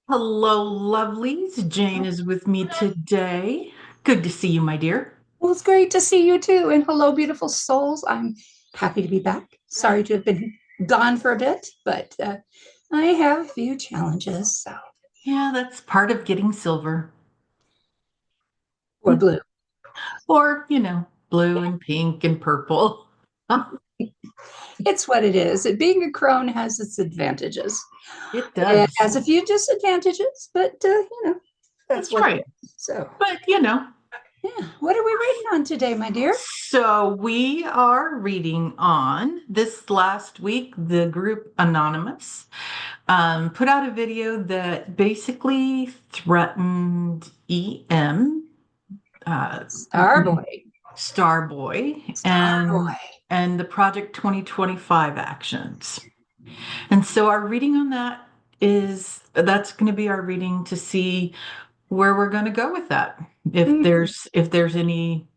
Hello, lovelies. Jane is with me today. Good to see you, my dear. Well, it's great to see you too. And hello, beautiful souls. I'm happy to be back. Sorry to have been gone for a bit, but I have a few challenges. So, Yeah, that's part of getting silver. or blue. Or, blue and pink and purple. It's what it is. Being a crone has its advantages. It It does. has a few disadvantages, but that's That's what it right. is. So, But, yeah. What are we reading on today, my dear? so we are reading on this last week, the group Anonymous put out a video that basically threatened EM, uh, Starboy. Starboy Starboy. and the Project 2025 actions. And so our reading on that's going to be our reading to see where we're going to go with that. If Mhm. there's any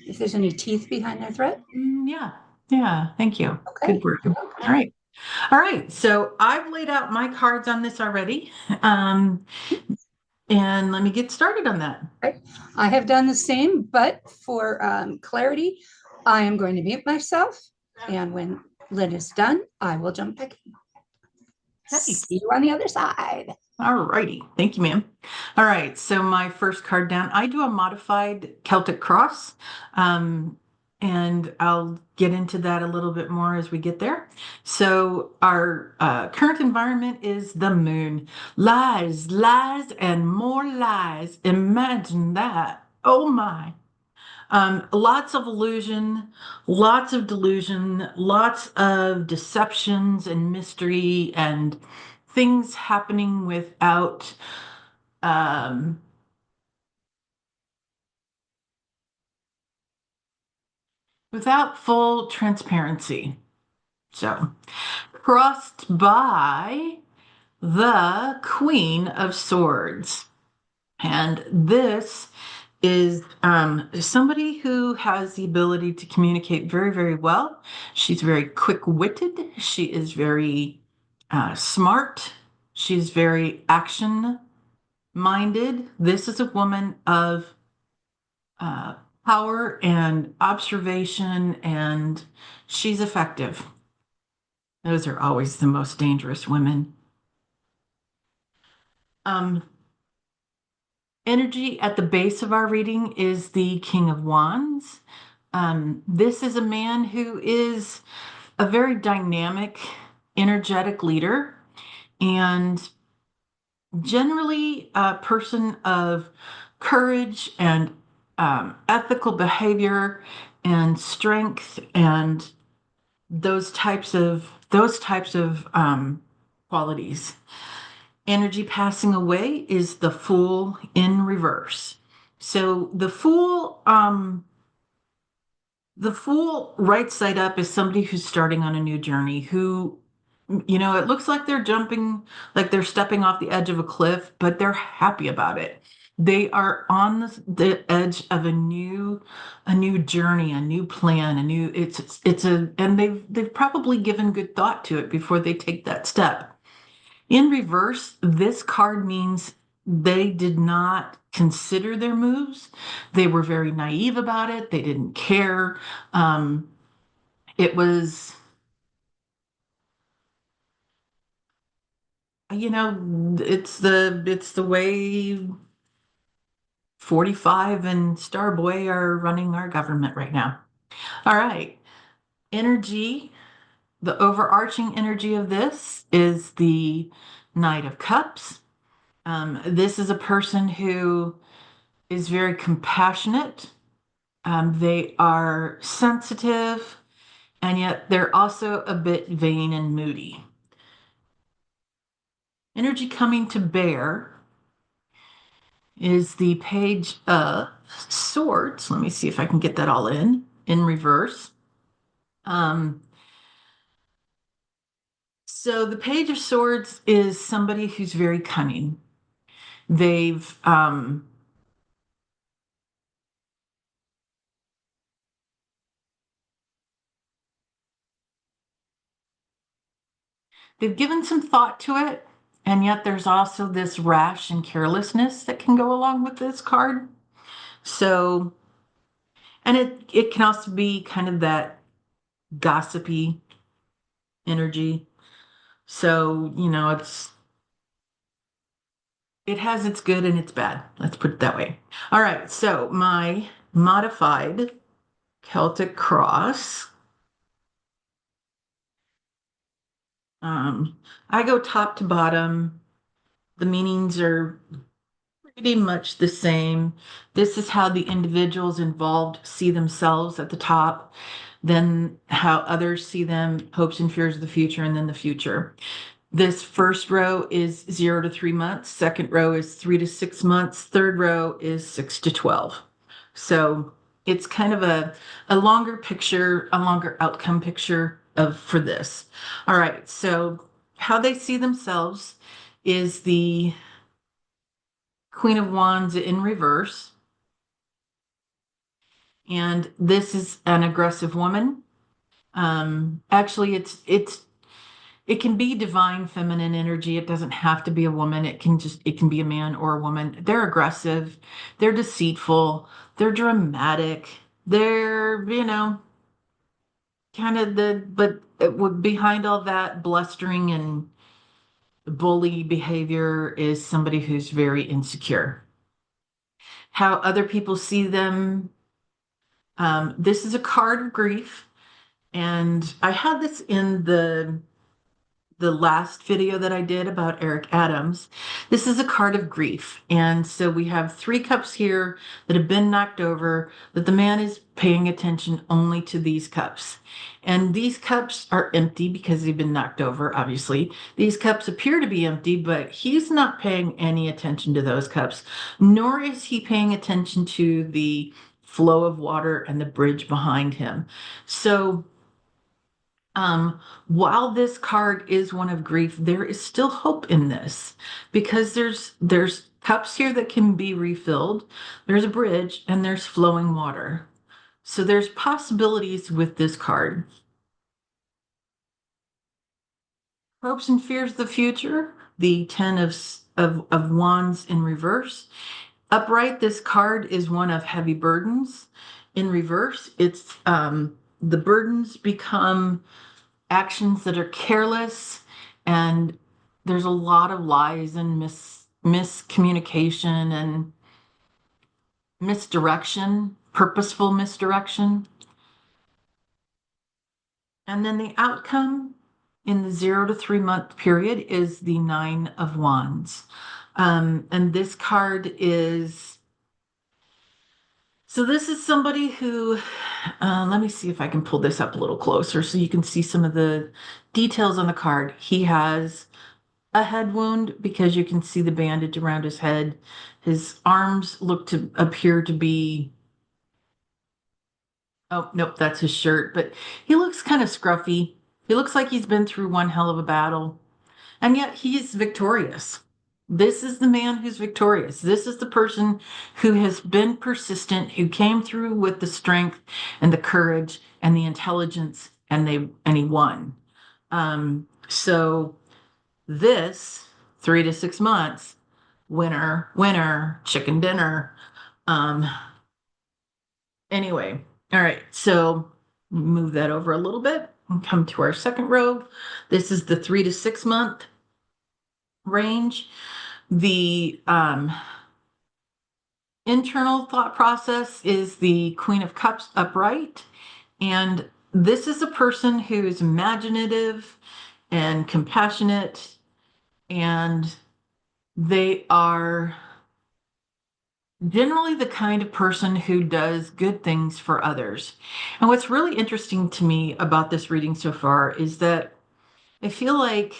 If there's any teeth behind their threat. yeah. Yeah, thank you. Good Okay. word. All Okay. right. All right. So I've laid out my cards on this already. Um and let me get started on that. Right. I have done the same, but for clarity, I am going to mute myself. And when Lynn is done, I will jump back in. Hey. See you on the other side. All righty. Thank you, ma'am. All right. So my first card down, I do a modified Celtic cross. Um, and I'll get into that a little bit more as we get there. So our current environment is the moon. Lies, lies, and more lies. Imagine that. Oh my. Lots of illusion, lots of delusion, lots of deceptions and mystery and things happening um, without full transparency. So, crossed by the Queen of Swords. And this is somebody who has the ability to communicate very, very well. She's very quick-witted. She is very smart. She's very action-minded. This is a woman of uh, power and observation, and she's effective. Those are always the most dangerous women. Um, Energy at the base of our reading is the King of Wands. This is a man who is a very dynamic, energetic leader and generally a person of courage and ethical behavior and strength and those types of qualities. Energy passing away is the Fool in reverse. So the fool right side up is somebody who's starting on a new journey who, it looks like they're jumping, like they're stepping off the edge of a cliff, but they're happy about it. They are on the edge of a new journey, a new plan, and they've probably given good thought to it before they take that step. In reverse, this card means they did not consider their moves. They were very naive about it. They didn't care. Um, it was, it's the way 45 and Starboy are running our government right now. All right. Energy, the overarching energy of this is the Knight of Cups. This is a person who is very compassionate. They are sensitive, and yet they're also a bit vain and moody. Energy coming to bear is the Page of Swords. Let me see if I can get that all in reverse. Um, so the Page of Swords is somebody who's very cunning. They've they've given some thought to it, And yet there's also this rash and carelessness that can go along with this card. So, and it can also be kind of that gossipy energy. So, it has its good and its bad. Let's put it that way. All right, so my modified Celtic cross. Um, I go top to bottom. The meanings are pretty much the same. This is how the individuals involved see themselves at the top, then how others see them, hopes and fears of the future, and then the future. This first row is 0 to 3 months. Second row is 3 to 6 months. Third row is 6 to 12. So it's kind of a longer picture, a longer outcome picture of for this. All right. So how they see themselves is the Queen of Wands in reverse. And this is an aggressive woman. Actually, it can be divine feminine energy. It doesn't have to be a woman. It can be a man or a woman. They're aggressive, they're deceitful, they're dramatic, they're, kind of behind all that blustering and bully behavior is somebody who's very insecure. How other people see them. This is a card of grief. And I had this in the last video that I did about Eric Adams. This is a card of grief. And so we have 3 cups here that have been knocked over, that the man is paying attention only to these cups. And these cups are empty because they've been knocked over, obviously. These cups appear to be empty, but he's not paying any attention to those cups, nor is he paying attention to the flow of water and the bridge behind him. So while this card is one of grief, there is still hope in this because there's cups here that can be refilled. There's a bridge and there's flowing water. So there's possibilities with this card. Hopes and fears of the future, the 10 of wands in reverse. Upright, this card is one of heavy burdens. In reverse, it's the burdens become actions that are careless, and there's a lot of lies and miscommunication and misdirection, purposeful misdirection. And then the outcome in the 0 to 3 month period is the 9 of wands. And this card is, so this is somebody who, let me see if I can pull this up a little closer so you can see some of the details on the card. He has a head wound because you can see the bandage around his head. His arms look to appear to be, oh, nope, that's his shirt, but he looks kind of scruffy. He looks like he's been through one hell of a battle, and yet he's victorious. This is the man who's victorious. This is the person who has been persistent, who came through with the strength and the courage and the intelligence, and he won. So this 3 to 6 months, winner, winner, chicken dinner. Um, anyway, all right, so move that over a little bit and come to our second row. This is the 3 to 6 month range. The internal thought process is the Queen of Cups upright. And this is a person who is imaginative and compassionate, and they are generally the kind of person who does good things for others. And what's really interesting to me about this reading so far is that I feel like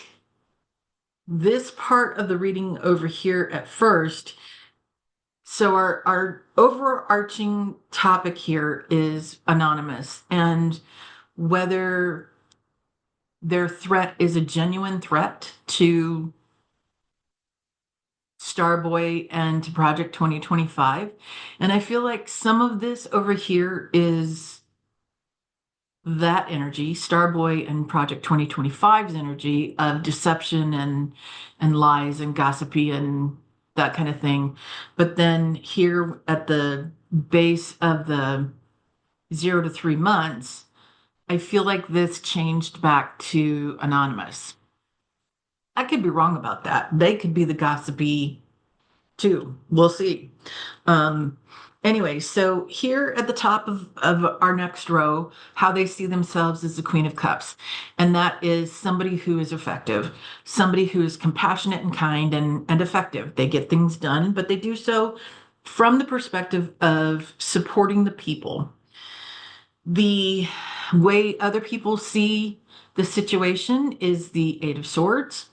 this part of the reading over here at first, so our overarching topic here is anonymous and whether their threat is a genuine threat to Starboy and to Project 2025. And I feel like some of this over here is that energy, Starboy and Project 2025's energy of deception and lies and gossipy and that kind of thing. But then here at the base of the 0 to 3 months, I feel like this changed back to anonymous. I could be wrong about that. They could be the gossipy too. We'll see. Um, anyway, so here at the top of our next row, how they see themselves as the Queen of Cups. And that is somebody who is effective, somebody who is compassionate and kind and effective. They get things done, but they do so from the perspective of supporting the people. The way other people see the situation is the Eight of Swords.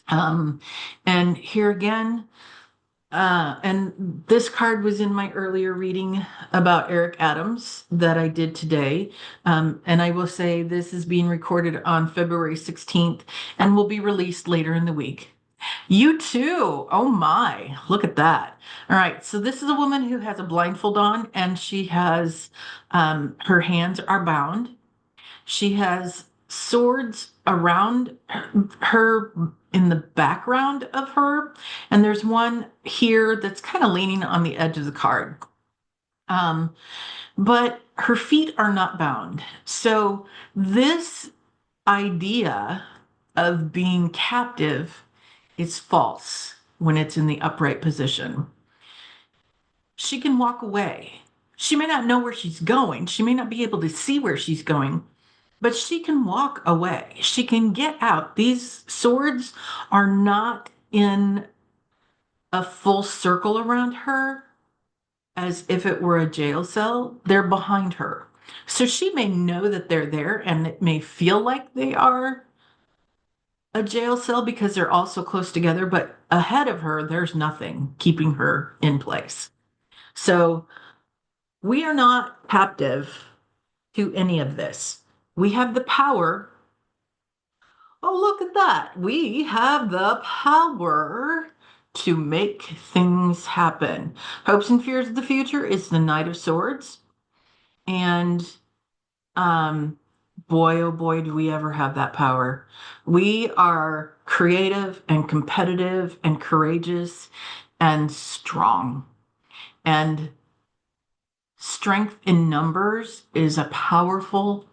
Um, and here again, and this card was in my earlier reading about Eric Adams that I did today. And I will say this is being recorded on February 16th and will be released later in the week. You too. Oh my, look at that. All right. So this is a woman who has a blindfold on and she has, her hands are bound. She has swords around her in the background of her, and there's one here that's kind of leaning on the edge of the card. Um, but her feet are not bound. So this idea of being captive is false when it's in the upright position. She can walk away. She may not know where she's going. She may not be able to see where she's going, but she can walk away. She can get out. These swords are not in a full circle around her as if it were a jail cell. They're behind her. So she may know that they're there and it may feel like they are a jail cell because they're all so close together, but ahead of her, there's nothing keeping her in place. So we are not captive to any of this. We have the power. Oh, look at that. We have the power to make things happen. Hopes and fears of the future is the Knight of Swords. And um, boy, oh boy, do we ever have that power. We are creative and competitive and courageous and strong. And strength in numbers is a powerful,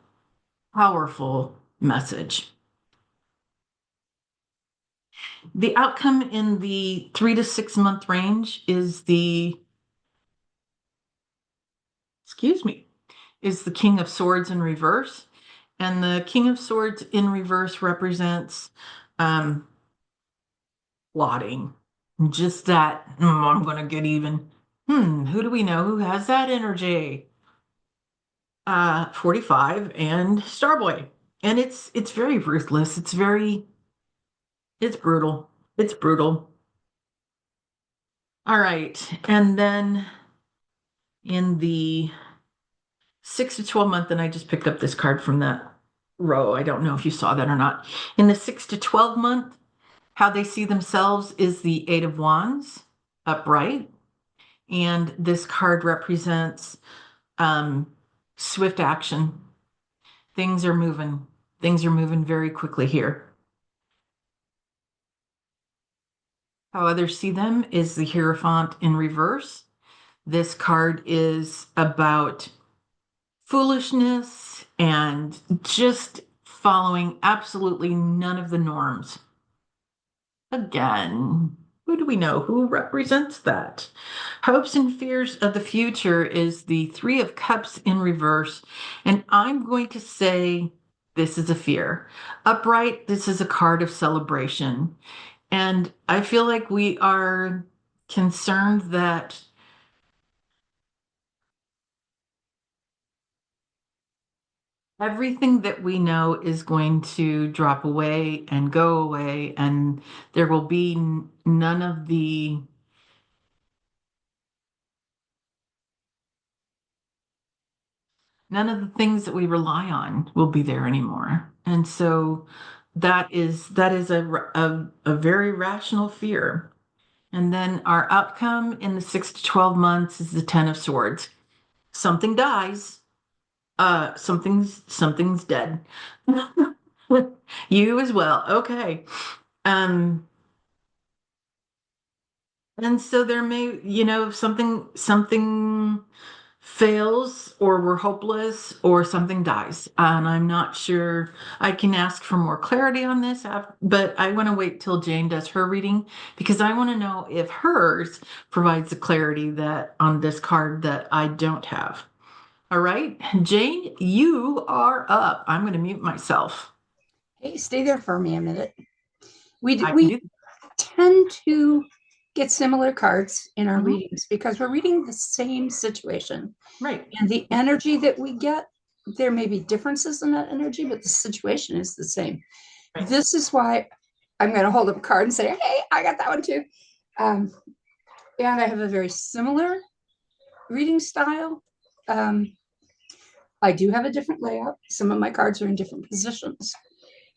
powerful message. The outcome in the 3 to 6 month range is excuse me, is the King of Swords in reverse. And the King of Swords in reverse represents um, plotting. Just that, I'm going to get even. Who do we know who has that energy? 45 and Starboy. And it's very ruthless. It's brutal. It's brutal. All right. And then in the 6 to 12 month, and I just picked up this card from that row. I don't know if you saw that or not. In the 6 to 12 month, how they see themselves is the Eight of Wands upright. And this card represents um, swift action. Things are moving. Things are moving very quickly here. How others see them is the Hierophant in reverse. This card is about foolishness and just following absolutely none of the norms. Again, who do we know who represents that? Hopes and fears of the future is the Three of Cups in reverse. And I'm going to say this is a fear. Upright, this is a card of celebration. And I feel like we are concerned that everything that we know is going to drop away and go away, and there will be none of the things that we rely on will be there anymore. And so that is a very rational fear. And then our outcome in the 6 to 12 months is the Ten of Swords. Something dies, Something's dead. You as well. Okay. Um, and so there may, if something fails or we're hopeless or something dies. And I'm not sure I can ask for more clarity on this, but I want to wait till Jane does her reading because I want to know if hers provides the clarity that on this card that I don't have. All right, Jane, you are up. I'm going to mute myself. Hey, stay there for me a minute. We I can we do tend to get similar cards in our that. readings because we're reading the same situation. Right. And the energy that we get, there may be differences in that energy, but the situation is the same. Right. This is why I'm going to hold up a card and say, hey, I got that one too. Um, and I have a very similar reading style. Um, I do have a different layout. Some of my cards are in different positions,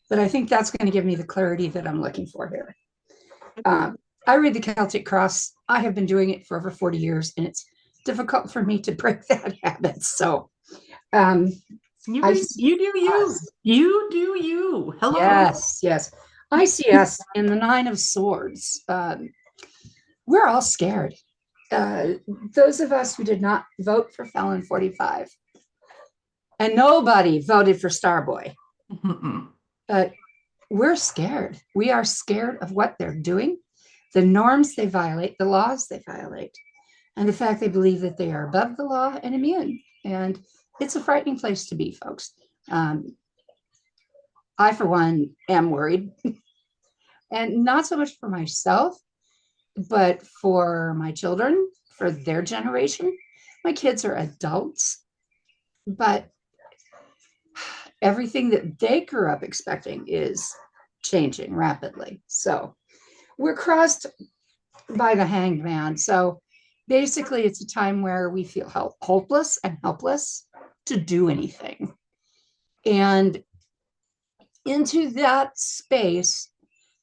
but I think that's going to give me the clarity that I'm looking for here. I read the Celtic Cross. I have been doing it for over 40 years, and it's difficult for me to break that habit. So um, I see You do you. us. You do you. Hello. Yes, yes. I see us in the Nine of Swords. We're all scared. Uh, those of us who did not vote for Felon 45, and nobody voted for Starboy, but we're scared. We are scared of what they're doing, the norms they violate, the laws they violate, and the fact they believe that they are above the law and immune. And it's a frightening place to be, folks. Um, I, for one, am worried, and not so much for myself, but for my children, for their generation. My kids are adults, but everything that they grew up expecting is changing rapidly. So we're crossed by the hanged man. So basically, it's a time where we feel hopeless and helpless to do anything. And into that space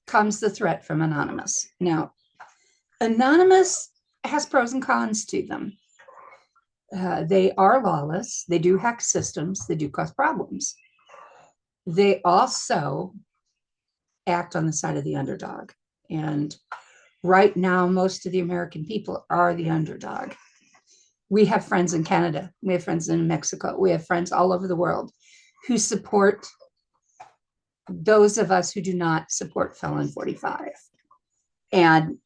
comes the threat from Anonymous. Now, Anonymous has pros and cons to them. They are lawless, they do hack systems, they do cause problems. They also act on the side of the underdog. And right now, most of the American people are the underdog. We have friends in Canada, we have friends in Mexico, we have friends all over the world who support those of us who do not support Felon 45. And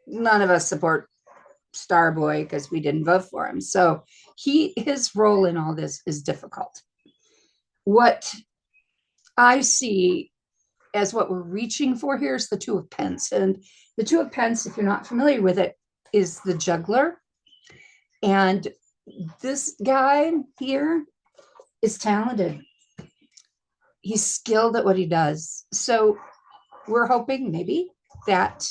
none of us support Starboy because we didn't vote for him. So his role in all this is difficult. What I see as what we're reaching for here is the Two of Pence. And the Two of Pence, if you're not familiar with it, is the juggler. And this guy here is talented. He's skilled at what he does. So we're hoping maybe that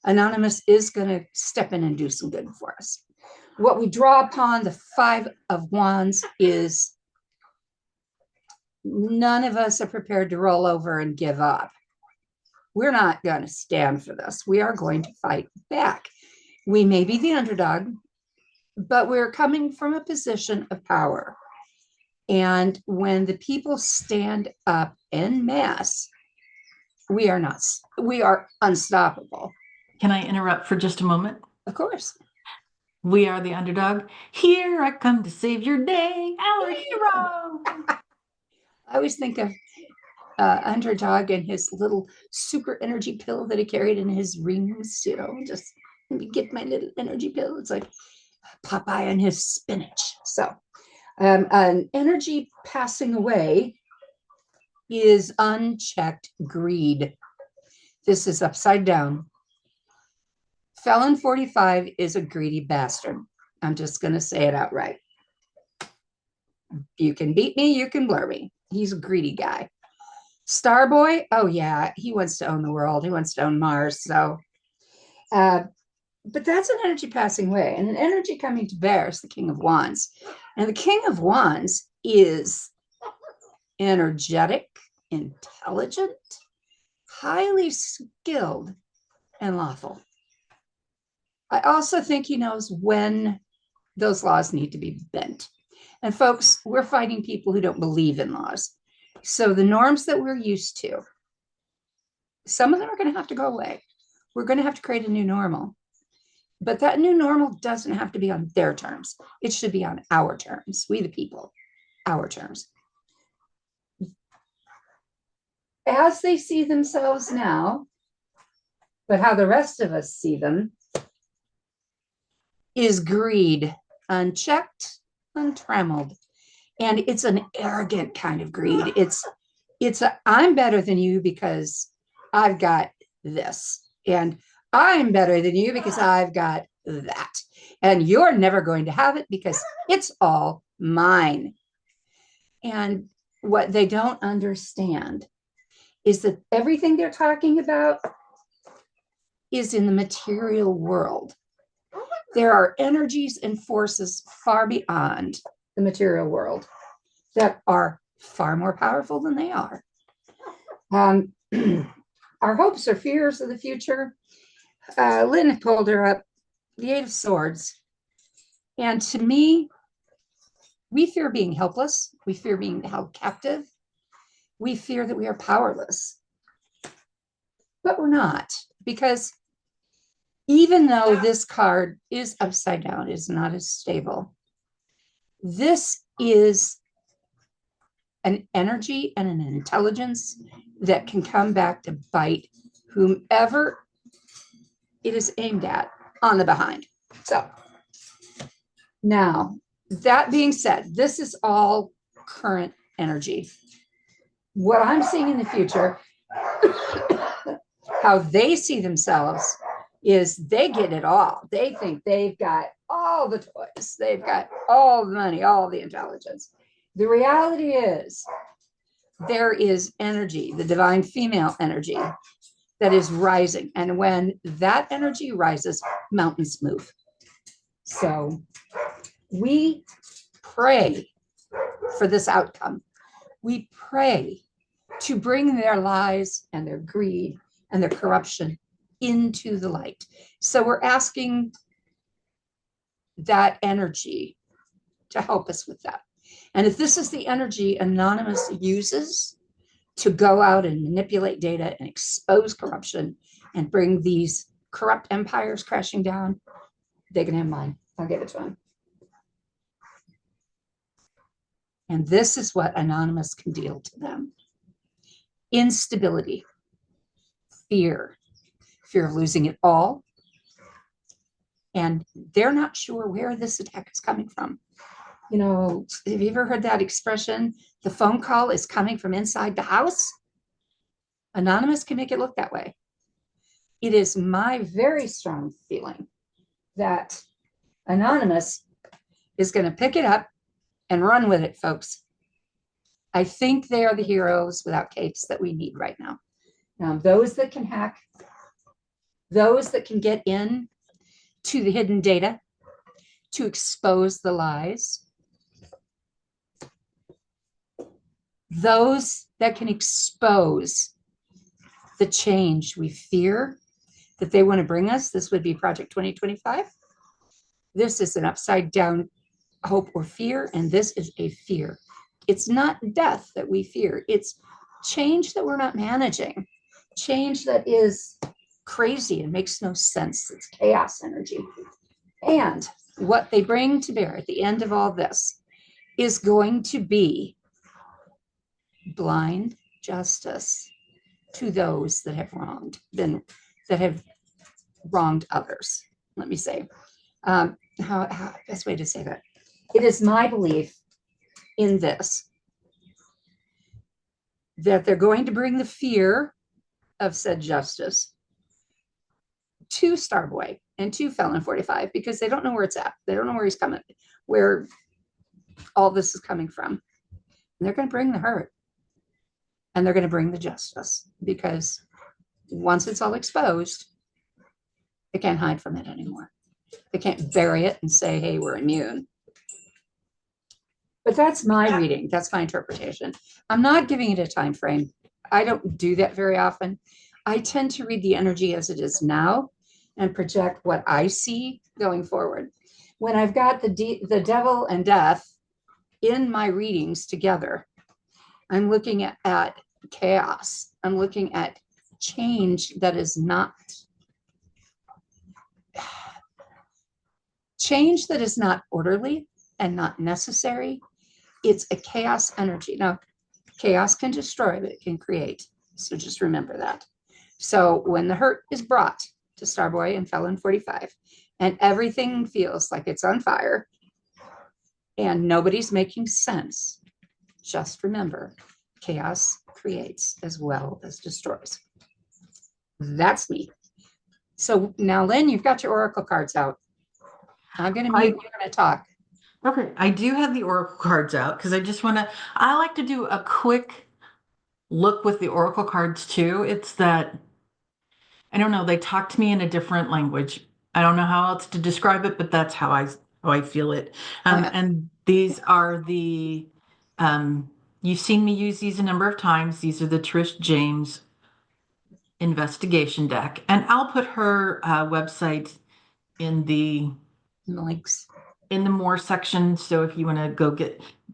Anonymous is going to step in and do some good for us. What we draw upon the Five of Wands is none of us are prepared to roll over and give up. We're not going to stand for this. We are going to fight back. We may be the underdog, but we're coming from a position of power. And when the people stand up en masse, we are unstoppable. Can I interrupt for just a moment? Of course. We are the underdog. Here I come to save your day, our hero. I always think of underdog and his little super energy pill that he carried in his rings, just let me get my little energy pill. It's like Popeye and his spinach. So an energy passing away is unchecked greed. This is upside down. Felon 45 is a greedy bastard. I'm just going to say it outright. You can beat me, you can blur me. He's a greedy guy. Starboy, oh yeah, he wants to own the world. He wants to own Mars. So, but that's an energy passing away, and an energy coming to bear is the King of Wands. And the King of Wands is energetic, intelligent, highly skilled, and lawful. I also think he knows when those laws need to be bent. And folks, we're fighting people who don't believe in laws. So the norms that we're used to, some of them are going to have to go away. We're going to have to create a new normal. But that new normal doesn't have to be on their terms. It should be on our terms, we the people, our terms. As they see themselves now, but how the rest of us see them is greed, unchecked, untrammeled. And it's an arrogant kind of greed. It's a, I'm better than you because I've got this. And I'm better than you because I've got that. And you're never going to have it because it's all mine. And what they don't understand is that everything they're talking about is in the material world. There are energies and forces far beyond the material world that are far more powerful than they are. Our hopes or fears of the future. Lynn pulled her up, the Eight of Swords. And to me, we fear being helpless. We fear being held captive. We fear that we are powerless. But we're not, because even though this card is upside down, is not as stable, this is an energy and an intelligence that can come back to bite whomever it is aimed at on the behind. So now, that being said, this is all current energy. What I'm seeing in the future, how they see themselves, is they get it all. They think they've got all the toys, they've got all the money, all the intelligence. The reality is there is energy, the divine female energy, that is rising. And when that energy rises, mountains move. So we pray for this outcome. We pray to bring their lies and their greed and their corruption into the light. So we're asking that energy to help us with that. And if this is the energy Anonymous uses to go out and manipulate data and expose corruption and bring these corrupt empires crashing down, they can have mine. I'll give it to them. And this is what Anonymous can deal to them. Instability, fear of losing it all. And they're not sure where this attack is coming from. You know, have you ever heard that expression? The phone call is coming from inside the house. Anonymous can make it look that way. It is my very strong feeling that Anonymous is going to pick it up and run with it, folks. I think they are the heroes without capes that we need right now. Now, those that can hack, those that can get in to the hidden data to expose the lies, those that can expose the change we fear that they want to bring us. This would be Project 2025. This is an upside down hope or fear, and this is a fear. It's not death that we fear. It's change that we're not managing, change that is crazy and makes no sense. It's chaos energy. And what they bring to bear at the end of all this is going to be blind justice to those that have wronged others. Let me say, how best way to say that? It is my belief in this, that they're going to bring the fear of said justice to Starboy and to Felon 45, because they don't know where it's at. They don't know where he's coming, where all this is coming from. And they're going to bring the hurt, and they're going to bring the justice, because once it's all exposed, they can't hide from it anymore. They can't bury it and say, hey, we're immune. But that's my reading. That's my interpretation. I'm not giving it a time frame. I don't do that very often. I tend to read the energy as it is now and project what I see going forward. When I've got the devil and death in my readings together, I'm looking at chaos. I'm looking at change that is not change that is not orderly and not necessary. It's a chaos energy. Now, chaos can destroy, but it can create. So just remember that. So when the hurt is brought to Starboy and Felon 45, and everything feels like it's on fire and nobody's making sense, just remember chaos creates as well as destroys. That's me. So now, Lynn, you've got your oracle cards out. I'm going to mute. I You're going to talk. okay. I do have the oracle cards out because I just want to. I like to do a quick look with the oracle cards too. It's that I don't know. They talk to me in a different language. I don't know how else to describe it, but that's how I feel it. And these are the you've seen me use these a number of times. These are the Trish James investigation deck, and I'll put her website in the Links. more section. So if you want to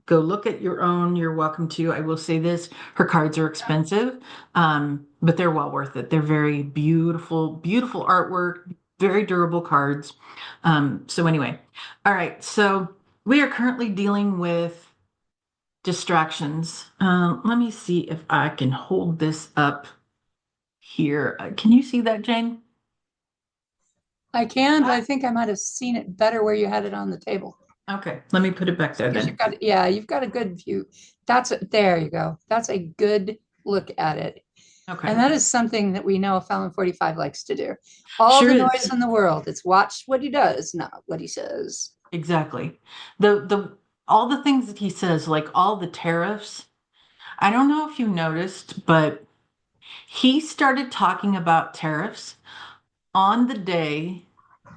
go look at your own, you're welcome to. I will say this, her cards are expensive, but they're well worth it. They're very beautiful, beautiful artwork, very durable cards. So anyway, all right. So we are currently dealing with distractions. Let me see if I can hold this up here. Can you see that, Jane? I can, but I think I might have seen it better where you had it on the table. Okay, let me put it back there Because then. you've got a good view. There you go. That's a good look at it. And Okay, that is something that we know Fallon 45 likes to do. All sure the is. noise in the world. It's watch what he does, not what he says. Exactly. The all the things that he says, like all the tariffs, I don't know if you noticed, but he started talking about tariffs on the day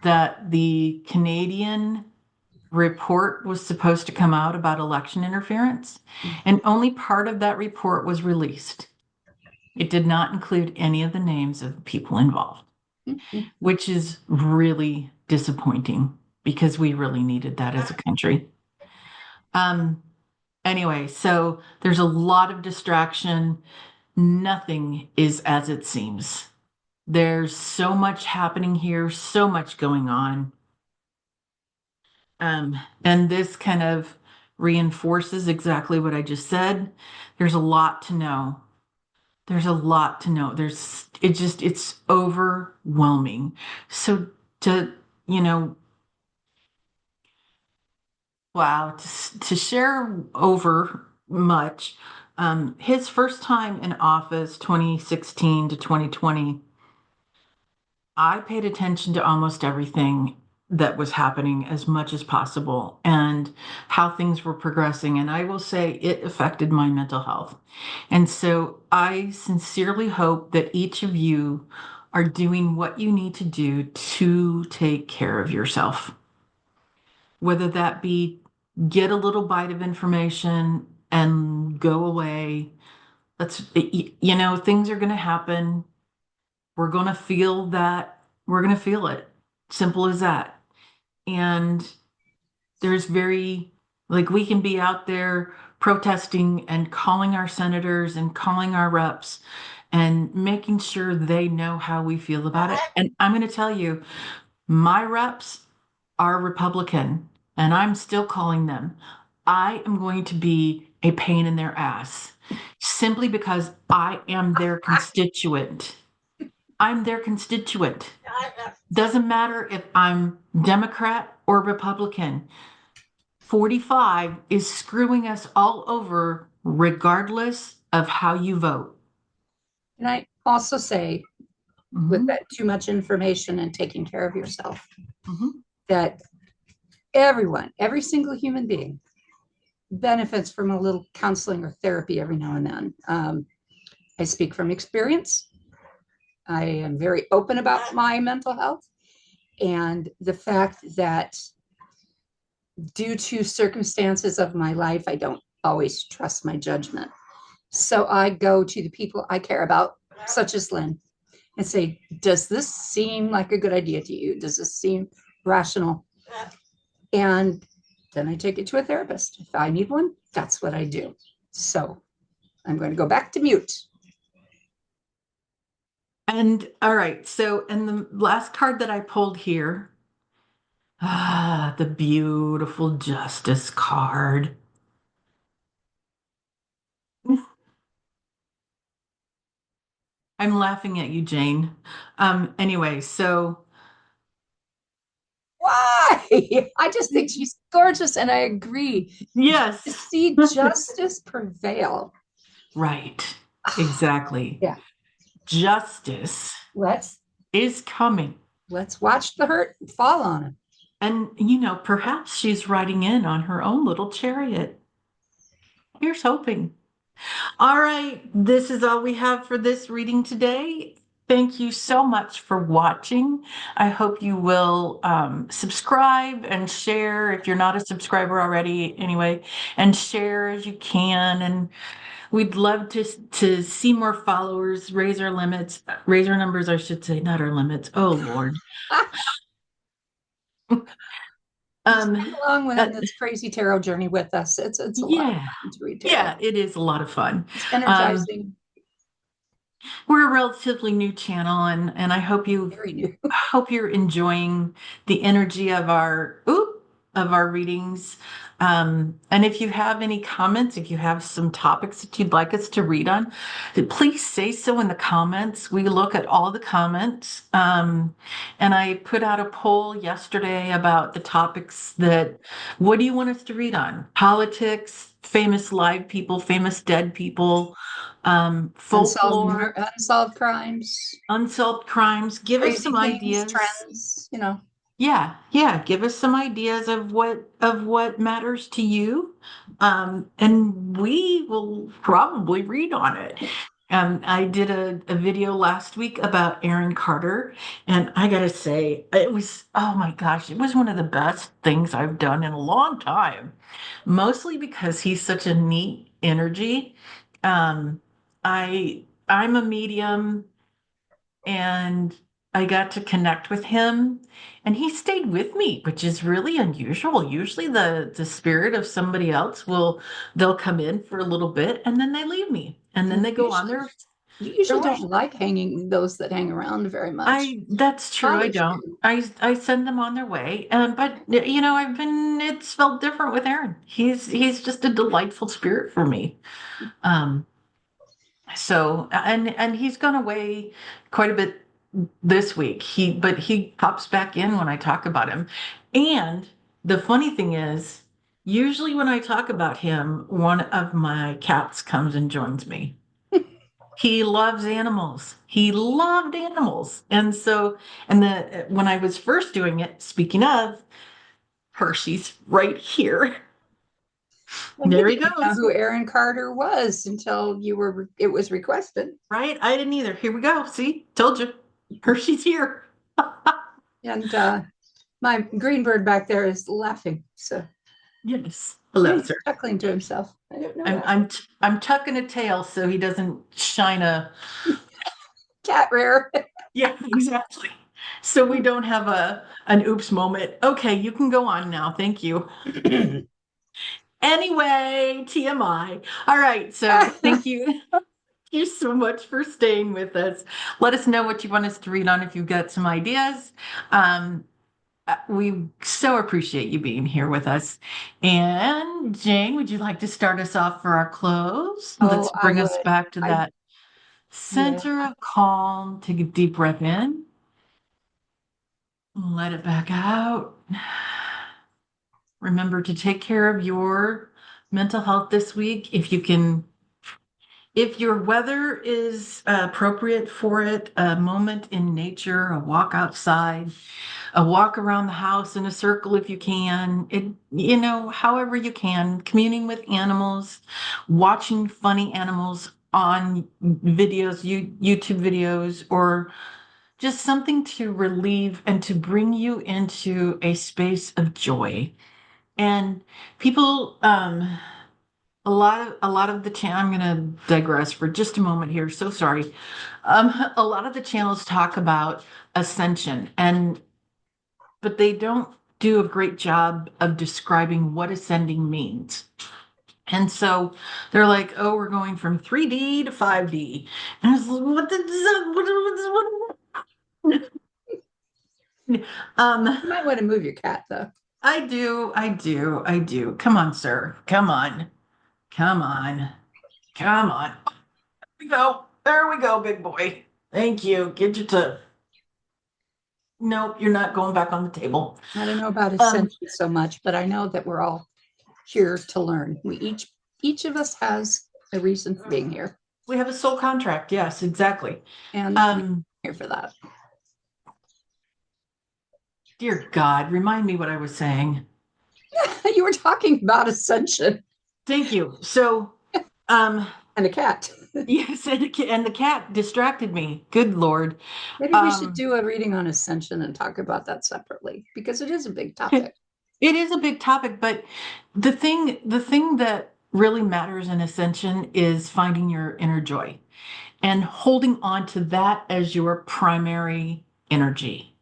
that the Canadian report was supposed to come out about election interference, and only part of that report was released. It did not include any of the names of the people involved, which is really disappointing because we really needed that as a country. Um, Anyway, so there's a lot of distraction. Nothing is as it seems. There's so much happening here, so much going on. And this kind of reinforces exactly what I just said. There's a lot to know. There's a lot to know. It's overwhelming. So to, you know, wow, to share over much. His first time in office, 2016 to 2020, I paid attention to almost everything that was happening as much as possible and how things were progressing. And I will say it affected my mental health. And so I sincerely hope that each of you are doing what you need to do to take care of yourself, whether that be get a little bite of information and go away. Things are going to happen. We're going to feel that. We're going to feel it. Simple as that. And there's like, we can be out there protesting and calling our senators and calling our reps and making sure they know how we feel about it. And I'm going to tell you, my reps are Republican, and I'm still calling them. I am going to be a pain in their ass simply because I am their constituent. I'm their constituent. Doesn't matter if I'm Democrat or Republican. 45 is screwing us all over, regardless of how you vote. And I also say, with Mhm, that too much information and taking care of yourself, mhm. that every single human being benefits from a little counseling or therapy every now and then. I speak from experience. I am very open about my mental health and the fact that due to circumstances of my life, I don't always trust my judgment. So I go to the people I care about, such as Lynn, and say, does this seem like a good idea to you? Does this seem rational? And then I take it to a therapist. If I need one, that's what I do. So I'm going to go back to mute. And all right, so and the last card that I pulled here, the beautiful Justice card. I'm laughing at you, Jane. Anyway, so Why? I just think she's gorgeous, and I agree. To yes, see justice prevail. right, exactly. Yeah, Justice let's is coming. let's watch the hurt fall on him. And, perhaps she's riding in on her own little chariot. Here's hoping. All right, this is all we have for this reading today. Thank you so much for watching. I hope you will subscribe and share if you're not a subscriber already, anyway, and share as you can. And we'd love to see more followers, raise our limits, raise our numbers, I should say, not our limits. Oh, Lord. Just Um, come along uh, on this crazy tarot journey with us. It's a lot of yeah, fun to read tarot. yeah, it is a lot of fun. It's Um, energizing, we're a relatively new channel, and very new. I hope you're enjoying the energy of our readings. And if you have any comments, if you have some topics that you'd like us to read on, please say so in the comments. We look at all the comments. And I put out a poll yesterday about the topics that, what do you want us to read on? Politics, famous live people, famous dead people, folklore, Unsolved crimes, unsolved crimes. Give us crazy some things, ideas. trends, you know. Yeah, yeah. Give us some ideas of what matters to you, and we will probably read on it. I did a video last week about Aaron Carter, and I gotta say, it was, oh my gosh, it was one of the best things I've done in a long time. Mostly because he's such a neat energy. I'm a medium and I got to connect with him and he stayed with me, which is really unusual. Usually the spirit of somebody else they'll come in for a little bit and then they leave me and then And they go on usually you their usually don't way. like hanging those that hang around very much. That's true. I Bothers don't. you. I send them on their way. But it's felt different with Aaron. He's just a delightful spirit for me. Um, So, and he's gone away quite a bit this week. But he pops back in when I talk about him. And the funny thing is, usually when I talk about him, one of my cats comes and joins me. He loves animals. He loved animals. And so, and the when I was first doing it, speaking of, Hershey's right here. Well, you There he didn't know goes. who Aaron Carter was until it was requested. Right? I didn't either. Here we go. See, told you. Hershey's here. And my green bird back there is laughing. So Yes. yeah, Hello, he's sir. chuckling to himself. I don't know I'm why. I'm I'm tucking a tail so he doesn't shine a Cat rare. yeah, exactly. So we don't have an oops moment. Okay, you can go on now. Thank you. Anyway, TMI. All right, so thank you. Thank you so much for staying with us. Let us know what you want us to read on if you've got some ideas. Um, we so appreciate you being here with us. And Jane, would you like to start us off for our close? Oh, Let's I bring us would. back to I that Yeah. center of calm. Take a deep breath in. Let it back out. Remember to take care of your mental health this week. If your weather is appropriate for it, a moment in nature, a walk outside, a walk around the house in a circle if you can, however you can, communing with animals, watching funny animals on videos, YouTube videos, or just something to relieve and to bring you into a space of joy. And people, a lot of the I'm going to digress for just a moment here. So sorry. A lot of the channels talk about ascension, but they don't. do a great job of describing what ascending means. And so they're like, oh, we're going from 3D to 5D. And I was like, um, You might want to move your cat though. I do. Come on, sir. Come on. Come on. Come on. We go. There we go, big boy. Thank you. Get your to. Nope, you're not going back on the table. I don't know about Um, ascension so much, but I know that we're all here to learn. We each of us has a reason for being here, we have a soul contract. Yes, exactly. and we're Um, here for that. dear God, remind me what I was saying. You were talking about ascension Thank you. So, um, and a cat. yes, and the cat distracted me. Good Lord. Maybe we should Um, do a reading on ascension and talk about that separately because it is a big it topic. is a big topic, but the thing that really matters in ascension is finding your inner joy and holding on to that as your primary energy.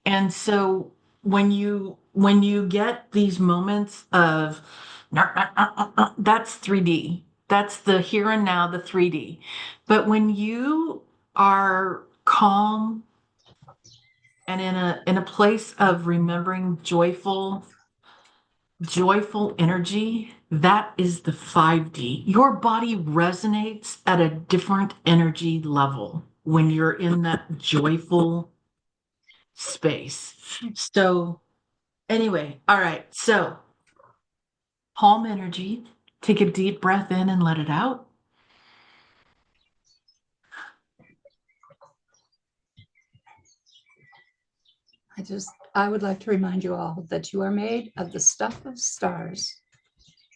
And so when you get these moments of that's 3D. That's the here and now, the 3D. But when you are calm and in a place of remembering joyful energy, that is the 5D. Your body resonates at a different energy level when you're in that joyful space. So anyway, all right. So palm energy, take a deep breath in and let it out. I would like to remind you all that you are made of the stuff of stars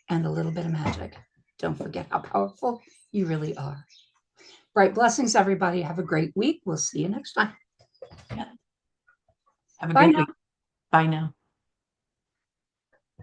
and a little bit of magic. Don't forget how powerful you really are. Bright blessings, everybody. Have a great week. We'll see you next time. Yeah. Have a Bye great now. week. Bye now.